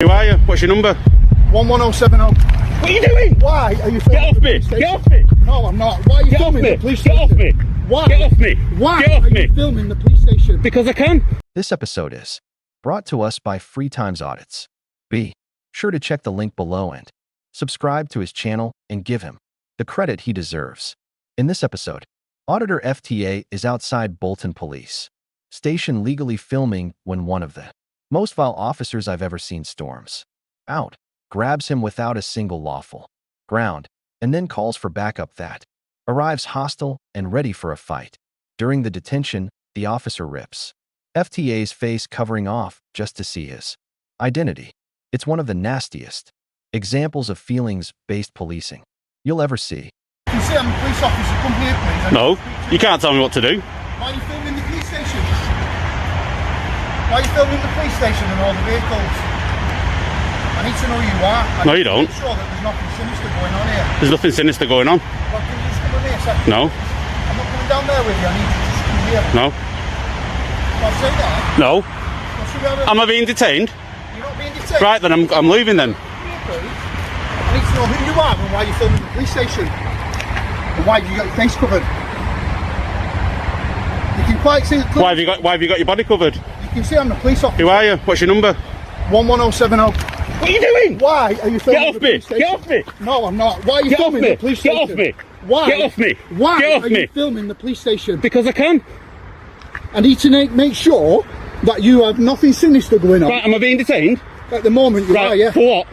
Who are you? What's your number? 11070. What are you doing? Why are you filming? Get off me! Get off me! No, I'm not. Why are you Get off filming me! the police Get station? off me! Why? Get off me! Why Get off are me! you filming the police station? Because I can. This episode is brought to us by Free Times Audits. Be sure to check the link below and subscribe to his channel and give him the credit he deserves. In this episode, Auditor FTA is outside Bolton Police Station legally filming when one of the most vile officers I've ever seen storms out, grabs him without a single lawful ground, and then calls for backup that arrives hostile and ready for a fight. During the detention, the officer rips FTA's face covering off just to see his identity. It's one of the nastiest examples of feelings-based policing you'll ever see. You see, I'm a police officer. Come here, please. No, you can't tell me what to do. Why are you filming the police station? Why are you filming the police station and all the vehicles? I need to know who you are. No, you don't. Make sure that there's nothing sinister going on here. There's nothing sinister going on. Well, can you just come with me a second? No. I'm not coming down there with you. I need you to just come here. No. I'll say that. No. Well, should we have a... Am I being detained? You're not being detained. Right, then I'm leaving then. Come here, please. I need to know who you are and why you're filming the police station. And why have you got your face covered? You can quite see... Why have you got your body covered? You can see I'm the police officer. Who are you? What's your number? 11070. What are you doing? Why are you filming Get off the me! police station? Get off me! No, I'm not. Why are you Get off filming me! the police Get station? off me! Why? Get off me! Why Get off are me! you filming the police station? Because I can. I need to make sure that you have nothing sinister going on. Right, am I being detained? At the moment, you Right, are, yeah. for what?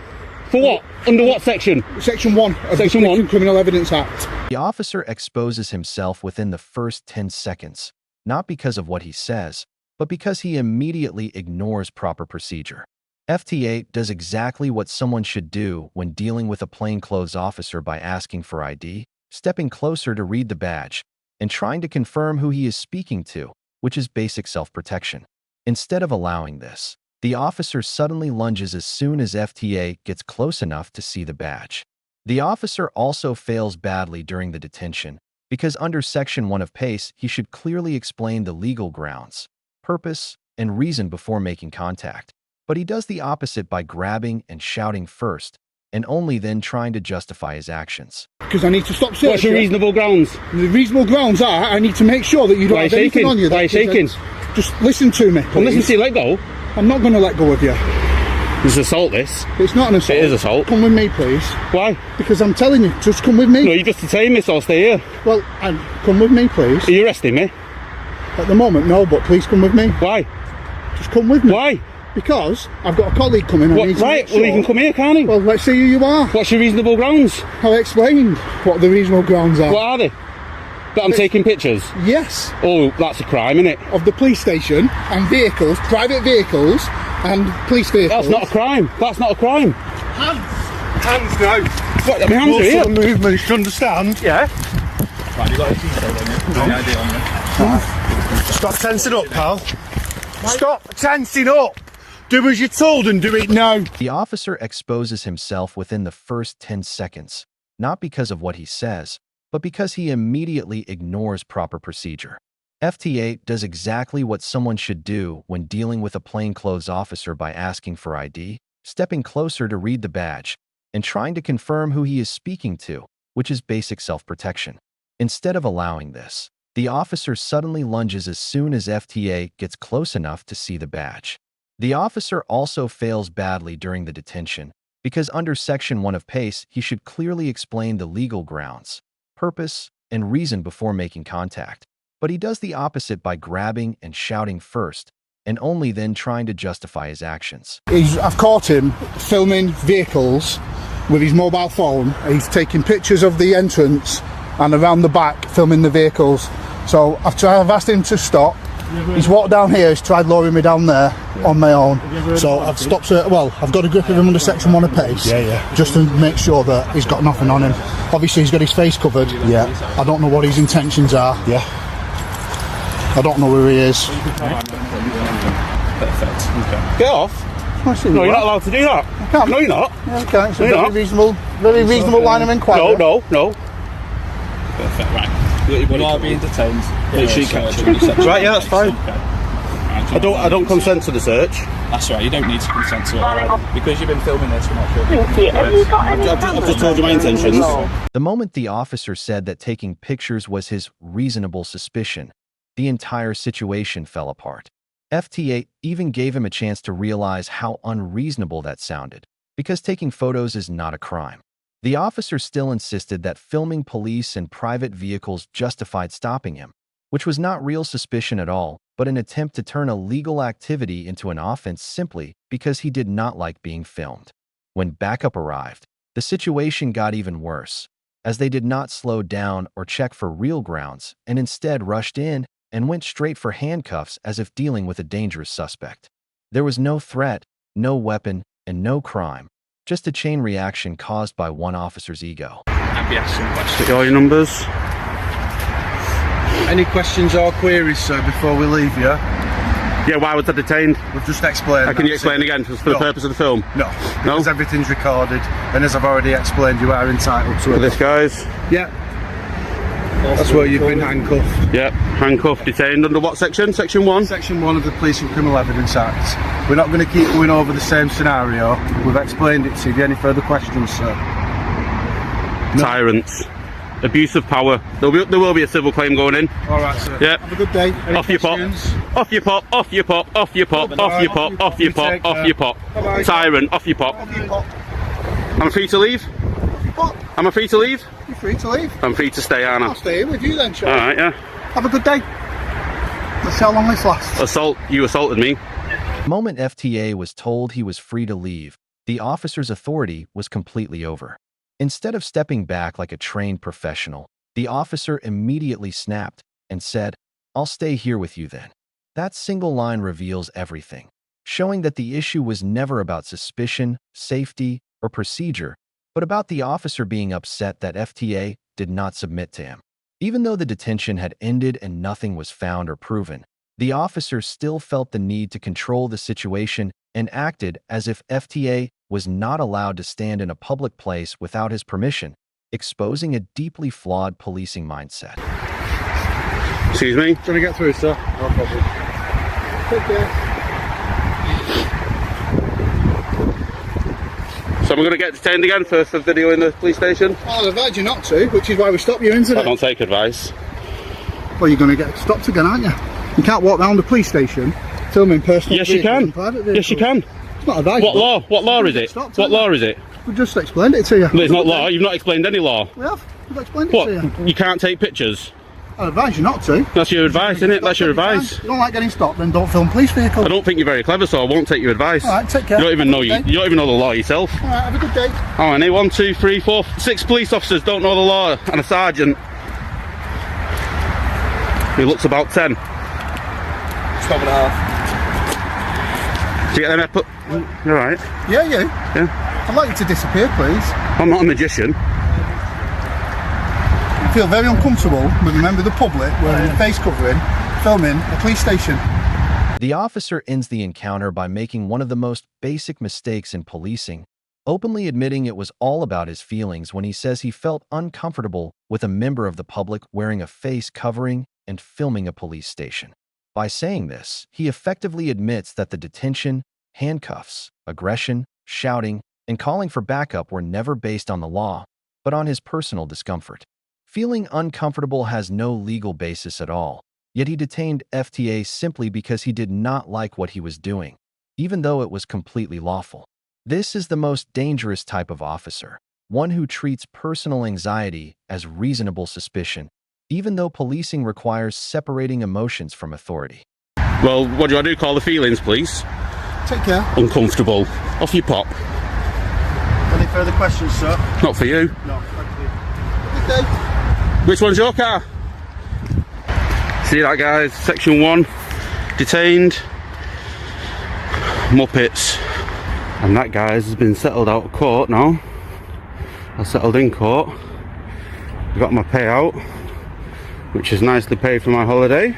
For what? Under what section? Section 1 of Section the 1? Criminal Evidence Act. The officer exposes himself within the first 10 seconds, not because of what he says, but because he immediately ignores proper procedure. FTA does exactly what someone should do when dealing with a plainclothes officer by asking for ID, stepping closer to read the badge, and trying to confirm who he is speaking to, which is basic self-protection. Instead of allowing this, the officer suddenly lunges as soon as FTA gets close enough to see the badge. The officer also fails badly during the detention, because under Section 1 of PACE, he should clearly explain the legal grounds, purpose, and reason before making contact. But he does the opposite by grabbing and shouting first, and only then trying to justify his actions. Because I need to stop searching. What's your reasonable grounds? The reasonable grounds are I need to make sure that you don't Why are you have anything shaking? on you. Why are you shaking? Just listen to me, please. I'm listening to you, let go. I'm not going to let go of you. This is assault, this. It's not an assault. It is assault. Come with me, please. Why? Because I'm telling you, just come with me. No, you just detained me, so I'll stay here. Well, come with me, please. Are you arresting me? At the moment, no, but please come with me. Why? Just come with me. Why? Because I've got a colleague coming. I What? need to Right, make sure. well, you can come here, can't he? Well, let's see who you are. What's your reasonable grounds? I'll explain what the reasonable grounds are. What are they? That I'm taking pictures? Yes, Oh, that's a crime, isn't it? of the police station and vehicles, private vehicles and police vehicles. That's not a crime. That's not a crime. Hands now. What? My hands are What here. sort of movements, you understand? Yeah. Right, you got a detail on you. Stop tensing up, pal. Stop tensing up. Do as you're told and do it now. The officer exposes himself within the first 10 seconds, not because of what he says, but because he immediately ignores proper procedure. FTA does exactly what someone should do when dealing with a plainclothes officer by asking for ID, stepping closer to read the badge, and trying to confirm who he is speaking to, which is basic self-protection. Instead of allowing this, the officer suddenly lunges as soon as FTA gets close enough to see the badge. The officer also fails badly during the detention, because under Section 1 of PACE, he should clearly explain the legal grounds, purpose, and reason before making contact. But he does the opposite by grabbing and shouting first, and only then trying to justify his actions. I've caught him filming vehicles with his mobile phone. He's taking pictures of the entrance and around the back, filming the vehicles. So I've asked him to stop. He's walked down here, he's tried lowering me down there on my own. So I've stopped, I've got a grip of him under Section 1 of PACE. Just to make sure that he's got nothing on him. Obviously he's got his face covered. I don't know what his intentions are. I don't know where he is. Perfect. Okay. Get off. No, you're not allowed to do that. I can't. No, you're not. Yeah, okay, it's a No, you're very reasonable line of inquiry. No. Perfect. Right. You are being detained. Make sure you catch it. Right, yeah, that's fine. I don't consent to the search. That's right, you don't need to consent to it already. Because you've been filming this, we're not sure. I've just told you my intentions. The moment the officer said that taking pictures was his reasonable suspicion, the entire situation fell apart. FTA even gave him a chance to realize how unreasonable that sounded, because taking photos is not a crime. The officer still insisted that filming police and private vehicles justified stopping him, which was not real suspicion at all, but an attempt to turn a legal activity into an offense simply because he did not like being filmed. When backup arrived, the situation got even worse, as they did not slow down or check for real grounds and instead rushed in and went straight for handcuffs as if dealing with a dangerous suspect. There was no threat, no weapon, and no crime, just a chain reaction caused by one officer's ego. I'd be asking questions. Get all your numbers. Any questions or queries, sir, before we leave you? Yeah, why was I detained? We've just explained. Can you explain again for the purpose of the film? No, because everything's recorded, and as I've already explained, you are entitled to it. This guy's? Yeah. That's where you've been handcuffed. Yep, handcuffed, detained under what section? Section 1? Section 1 of the Police and Criminal Evidence Act. We're not going to keep going over the same scenario. We've explained it to you. Have you any further questions, sir? No. Tyrants. Abuse of power. There will be a civil claim going in. All right, sir. Yep. Have a good day. Any off you pop. Off you pop. Off you pop. Off you pop. Off you pop. Off you pop. Off you pop. Tyrant. Off you pop. Off you pop. I'm free to leave? Am I free to leave? You're free to leave. I'm free to stay, aren't I? I'll stay here with you then, Charlie. Alright, yeah. Have a good day. Let's see how long this lasts. Assault. You assaulted me. The moment FTA was told he was free to leave, the officer's authority was completely over. Instead of stepping back like a trained professional, the officer immediately snapped and said, "I'll stay here with you then." That single line reveals everything, showing that the issue was never about suspicion, safety, or procedure, but about the officer being upset that FTA did not submit to him. Even though the detention had ended and nothing was found or proven, the officer still felt the need to control the situation and acted as if FTA was not allowed to stand in a public place without his permission, exposing a deeply flawed policing mindset. Excuse me? Trying to get through, sir? No problem. Take care. So I'm going to get detained again for video in the police station? I'll advise you not to, which is why we stopped you, isn't I it? don't take advice. Well, you're going to get stopped again, aren't you? You can't walk round the police station filming personal Yes, you vehicles can. and private vehicles. Yes, you can. It's not advisable. What law? What law is it? What law is it? We've just explained it to you. Well, it's not law. You've not explained any law. We have. We've explained it What? to you. You can't take pictures? I advise you not to. That's your advice, isn't it? That's your advice. You don't like getting stopped, then don't film police vehicles. I don't think you're very clever, so I won't take your advice. All right, take care. You don't even know Have a good day. you don't even know the law yourself. All right, have a good day. Oh, and 1, 2, 3, 4, 6 police officers don't know the law, and a sergeant. He looks about 10. 12.5. Do you get them put? You're right. Yeah, you. Yeah. I'd like you to disappear, please. I'm not a magician. I feel very uncomfortable with a member of the public wearing a face covering, filming a police station. The officer ends the encounter by making one of the most basic mistakes in policing, openly admitting it was all about his feelings when he says he felt uncomfortable with a member of the public wearing a face covering and filming a police station. By saying this, he effectively admits that the detention, handcuffs, aggression, shouting, and calling for backup were never based on the law, but on his personal discomfort. Feeling uncomfortable has no legal basis at all, yet he detained FTA simply because he did not like what he was doing, even though it was completely lawful. This is the most dangerous type of officer, one who treats personal anxiety as reasonable suspicion, even though policing requires separating emotions from authority. Well, what do I do? Call the feelings, please? Take care. Uncomfortable. Off you pop. Any further questions, sir? Not for you. No, thank you. Good day. Which one's your car? See that, guys? Section 1. Detained. Muppets. And that, guys, has been settled out of court now. I settled in court. I got my payout, which is nicely paid for my holiday.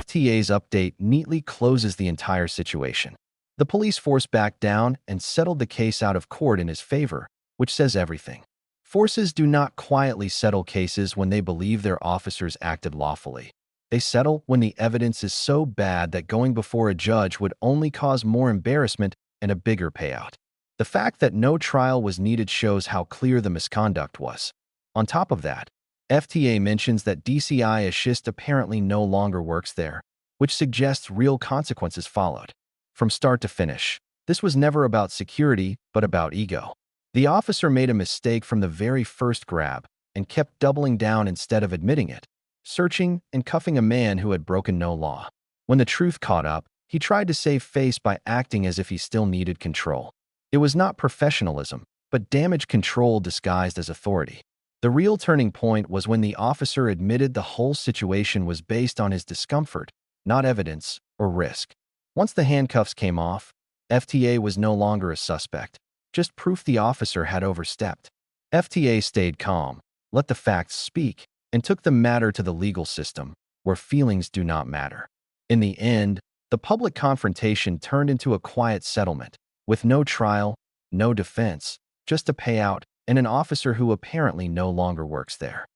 FTA's update neatly closes the entire situation. The police force backed down and settled the case out of court in his favor, which says everything. Forces do not quietly settle cases when they believe their officers acted lawfully. They settle when the evidence is so bad that going before a judge would only cause more embarrassment and a bigger payout. The fact that no trial was needed shows how clear the misconduct was. On top of that, FTA mentions that DCI Ashist apparently no longer works there, which suggests real consequences followed. From start to finish, this was never about security, but about ego. The officer made a mistake from the very first grab and kept doubling down instead of admitting it, searching and cuffing a man who had broken no law. When the truth caught up, he tried to save face by acting as if he still needed control. It was not professionalism, but damage control disguised as authority. The real turning point was when the officer admitted the whole situation was based on his discomfort, not evidence or risk. Once the handcuffs came off, FTA was no longer a suspect, just proof the officer had overstepped. FTA stayed calm, let the facts speak, and took the matter to the legal system, where feelings do not matter. In the end, the public confrontation turned into a quiet settlement, with no trial, no defense, just a payout, and an officer who apparently no longer works there.